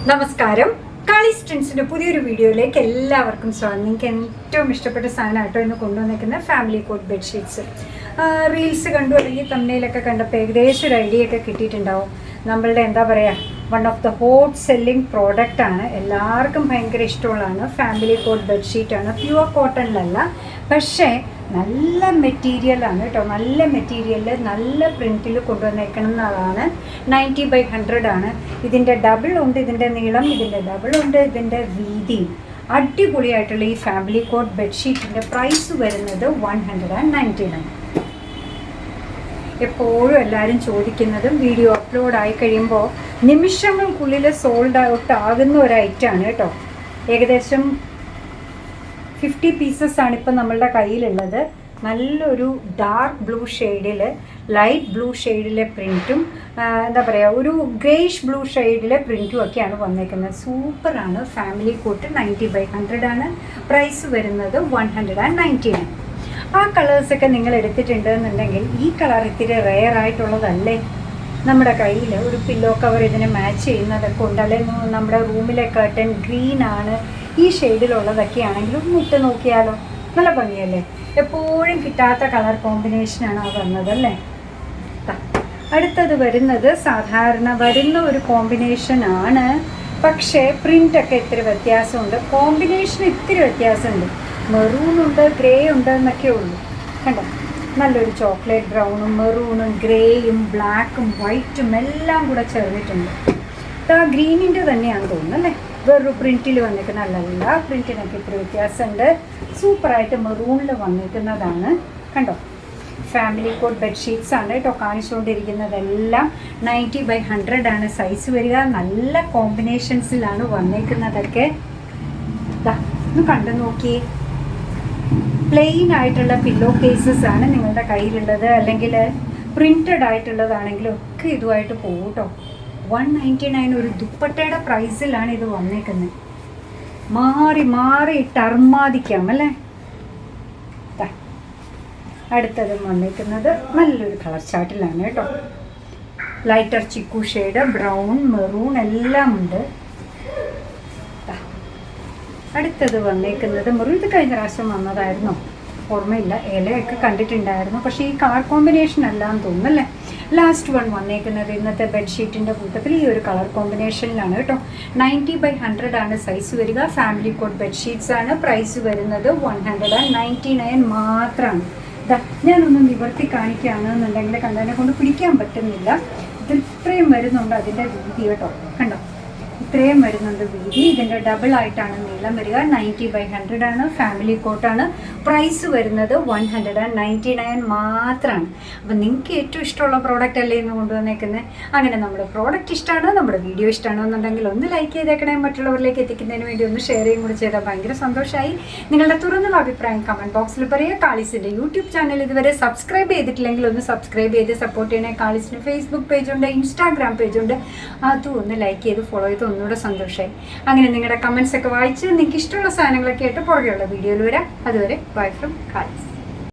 നമസ്കാരം. കാളീസ് ട്രെൻഡ്സിന്റെ പുതിയൊരു വീഡിയോയിലേക്ക് എല്ലാവർക്കും സ്വാഗതം. നിങ്ങൾക്ക് ഏറ്റവും ഇഷ്ടപ്പെട്ട സാധനമായിട്ടോ ഇന്ന് കൊണ്ടുവന്നിരിക്കുന്ന ഫാമിലി കോട്ട് ബെഡ്ഷീറ്റ്സ്. റീൽസ് കണ്ടു അല്ലെങ്കിൽ തമ്മിലൊക്കെ കണ്ടപ്പോൾ ഏകദേശം ഒരു ഐഡിയ ഒക്കെ കിട്ടിയിട്ടുണ്ടാവും. നമ്മളുടെ എന്താ പറയുക, one of the hot selling പ്രോഡക്റ്റാണ്, എല്ലാവർക്കും ഭയങ്കര ഇഷ്ടമുള്ളതാണ്. ഫാമിലി കോട്ട് ബെഡ്ഷീറ്റാണ്, പ്യുവർ കോട്ടണിലല്ല, പക്ഷേ നല്ല മെറ്റീരിയലാണ് കേട്ടോ. നല്ല മെറ്റീരിയലിൽ നല്ല പ്രിൻറ്റിൽ കൊണ്ടുവന്നേക്കണം എന്നതാണ്. 90/100 ആണ്. ഇതിൻ്റെ ഡബിൾ ഉണ്ട്, ഇതിൻ്റെ നീളം, ഇതിൻ്റെ ഡബിൾ ഉണ്ട്, ഇതിൻ്റെ വീതിയും. അടിപൊളിയായിട്ടുള്ള ഈ ഫാമിലി കോട്ട് ബെഡ്ഷീറ്റിൻ്റെ പ്രൈസ് വരുന്നത് 199. എപ്പോഴും എല്ലാവരും ചോദിക്കുന്നതും വീഡിയോ അപ്ലോഡ് ആയി കഴിയുമ്പോൾ നിമിഷങ്ങൾക്കുള്ളിൽ സോൾഡ് ഔട്ട് ആകുന്ന ഒരു ഐറ്റമാണ് കേട്ടോ. ഏകദേശം 50 പീസസ് ആണ് ഇപ്പം നമ്മളുടെ കയ്യിലുള്ളത്. നല്ലൊരു ഡാർക്ക് ബ്ലൂ ഷെയ്ഡിൽ ലൈറ്റ് ബ്ലൂ ഷെയ്ഡിലെ പ്രിൻറ്റും എന്താ പറയുക, ഒരു ഗ്രേഷ് ബ്ലൂ ഷെയ്ഡിലെ പ്രിൻറ്റും ഒക്കെയാണ് വന്നേക്കുന്നത്. സൂപ്പറാണ്. ഫാമിലി കോട്ട് 90/100 ആണ്. പ്രൈസ് വരുന്നത് 199. ആ കളേഴ്സൊക്കെ നിങ്ങൾ എടുത്തിട്ടുണ്ട് എന്നുണ്ടെങ്കിൽ ഈ കളർ ഇത്തിരി റെയർ ആയിട്ടുള്ളതല്ലേ. നമ്മുടെ കയ്യിൽ ഒരു പില്ലോ കവർ ഇതിനെ മാച്ച് ചെയ്യുന്നതൊക്കെ ഉണ്ട്. അല്ലെങ്കിൽ നമ്മുടെ റൂമിലെ കർട്ടൻ ഗ്രീൻ ആണ്, ഈ ഷെയ്ഡിലുള്ളതൊക്കെ ആണെങ്കിലും ഒന്ന് ഇട്ട് നോക്കിയാലോ, നല്ല ഭംഗിയല്ലേ. എപ്പോഴും കിട്ടാത്ത കളർ കോമ്പിനേഷനാണ് അത് വന്നതല്ലേ. അടുത്തത് വരുന്നത് സാധാരണ വരുന്ന ഒരു കോമ്പിനേഷനാണ്, പക്ഷേ പ്രിൻ്റൊക്കെ ഇത്തിരി വ്യത്യാസമുണ്ട്, കോമ്പിനേഷൻ ഇത്തിരി വ്യത്യാസമുണ്ട്. മെറൂണുണ്ട്, ഗ്രേ ഉണ്ട് എന്നൊക്കെ ഉള്ളൂ. കണ്ടോ, നല്ലൊരു ചോക്ലേറ്റ് ബ്രൗണും മെറൂണും ഗ്രേയും ബ്ലാക്കും വൈറ്റും എല്ലാം കൂടെ ചേർന്നിട്ടുണ്ട്. ആ ഗ്രീനിൻ്റെ തന്നെയാണെന്ന് തോന്നുന്നു അല്ലേ. വേറൊരു പ്രിൻറ്റിൽ വന്നിരിക്കുന്ന നല്ല പ്രിൻറ്റിനൊക്കെ ഇത്തിരി വ്യത്യാസമുണ്ട്. സൂപ്പറായിട്ട് മെറൂണിൽ വന്നിരിക്കുന്നതാണ്. കണ്ടോ, ഫാമിലി കോട്ട് ബെഡ്ഷീറ്റ്സ് ആണ് കേട്ടോ കാണിച്ചുകൊണ്ടിരിക്കുന്നതെല്ലാം. 90/100 ആണ് സൈസ് വരിക. നല്ല കോമ്പിനേഷൻസിലാണ് വന്നേക്കുന്നതൊക്കെ. ഒന്ന് കണ്ടു നോക്കിയേ. പ്ലെയിൻ ആയിട്ടുള്ള പില്ലോ കേസസ് ആണ് നിങ്ങളുടെ കയ്യിലുള്ളത്, അല്ലെങ്കിൽ പ്രിൻറ്റഡ് ആയിട്ടുള്ളതാണെങ്കിലും ഒക്കെ ഇതുമായിട്ട് പോകും കേട്ടോ. 199 ഒരു ദുപ്പട്ടയുടെ പ്രൈസിലാണ് ഇത് വന്നേക്കുന്നത്. മാറി മാറി ടർമാദിക്കാം അല്ലേ. അടുത്തത് വന്നേക്കുന്നത് നല്ലൊരു കളർ ചാർട്ടിലാണ് കേട്ടോ. Lighter chikoo shade, brown, maroon എല്ലാം ഉണ്ട്. അടുത്തത് വന്നേക്കുന്നത് മെറൂൺ. ഇത് കഴിഞ്ഞ പ്രാവശ്യം വന്നതായിരുന്നോ ഓർമ്മയില്ല, ഇലയൊക്കെ കണ്ടിട്ടുണ്ടായിരുന്നു, പക്ഷേ ഈ കളർ കോമ്പിനേഷൻ അല്ലാന്ന് തോന്നുന്നല്ലേ. ലാസ്റ്റ് വൺ വന്നേക്കുന്നത് ഇന്നത്തെ ബെഡ്ഷീറ്റിൻ്റെ കൂട്ടത്തിൽ ഈ ഒരു കളർ കോമ്പിനേഷനിലാണ് കേട്ടോ. 90/100 ആണ് സൈസ് വരിക. ഫാമിലി കോട്ട് ബെഡ്ഷീറ്റ്സ് ആണ്. പ്രൈസ് വരുന്നത് 199 മാത്രമാണ്. ഞാനൊന്ന് നിവർത്തി കാണിക്കുകയാണെന്നുണ്ടെങ്കിൽ കണ്ടതിനെ കൊണ്ട് പിടിക്കാൻ പറ്റുന്നില്ല. ഇത് ഇത്രയും വരുന്നുണ്ട് അതിൻ്റെ വീതി കേട്ടോ. കണ്ടോ, ഇത്രയും വരുന്നുണ്ട് വീതി. ഇതിൻ്റെ ഡബിൾ ആയിട്ടാണ് നീളം വരിക. 90/100 ആണ്. ഫാമിലി കോട്ടാണ്. പ്രൈസ് വരുന്നത് 199 മാത്രമാണ്. അപ്പം നിങ്ങൾക്ക് ഏറ്റവും ഇഷ്ടമുള്ള പ്രോഡക്റ്റ് അല്ലേ ഇന്ന് കൊണ്ടുവന്നേക്കുന്നത്. അങ്ങനെ നമ്മുടെ പ്രോഡക്റ്റ് ഇഷ്ടമാണ്, നമ്മുടെ വീഡിയോ ഇഷ്ടമാണെന്നുണ്ടെങ്കിൽ ഒന്ന് ലൈക്ക് ചെയ്തേക്കണേ. മറ്റുള്ളവരിലേക്ക് എത്തിക്കുന്നതിന് വേണ്ടി ഒന്ന് ഷെയർ ചെയ്യും കൂടി ചെയ്താൽ ഭയങ്കര സന്തോഷമായി. നിങ്ങളുടെ തുറന്നുള്ള അഭിപ്രായം കമൻറ്റ് ബോക്സിൽ പറയുക. കാളീസിൻ്റെ യൂട്യൂബ് ചാനൽ ഇതുവരെ സബ്സ്ക്രൈബ് ചെയ്തിട്ടില്ലെങ്കിൽ ഒന്ന് സബ്സ്ക്രൈബ് ചെയ്ത് സപ്പോർട്ട് ചെയ്യണേ. കാളീസിന് ഫേസ്ബുക്ക് പേജുണ്ട്, ഇൻസ്റ്റാഗ്രാം പേജുണ്ട്, അതും ഒന്ന് ലൈക്ക് ചെയ്ത് ഫോളോ ചെയ്ത് ഒന്നുകൂടെ സന്തോഷമായി. അങ്ങനെ നിങ്ങളുടെ കമൻസ് ഒക്കെ വായിച്ച് നിങ്ങൾക്ക് ഇഷ്ടമുള്ള സാധനങ്ങളൊക്കെ ആയിട്ട് പുറകെയുള്ള വീഡിയോയിൽ വരാം. അതുവരെ ബൈ ഫ്രം കാളീസ്.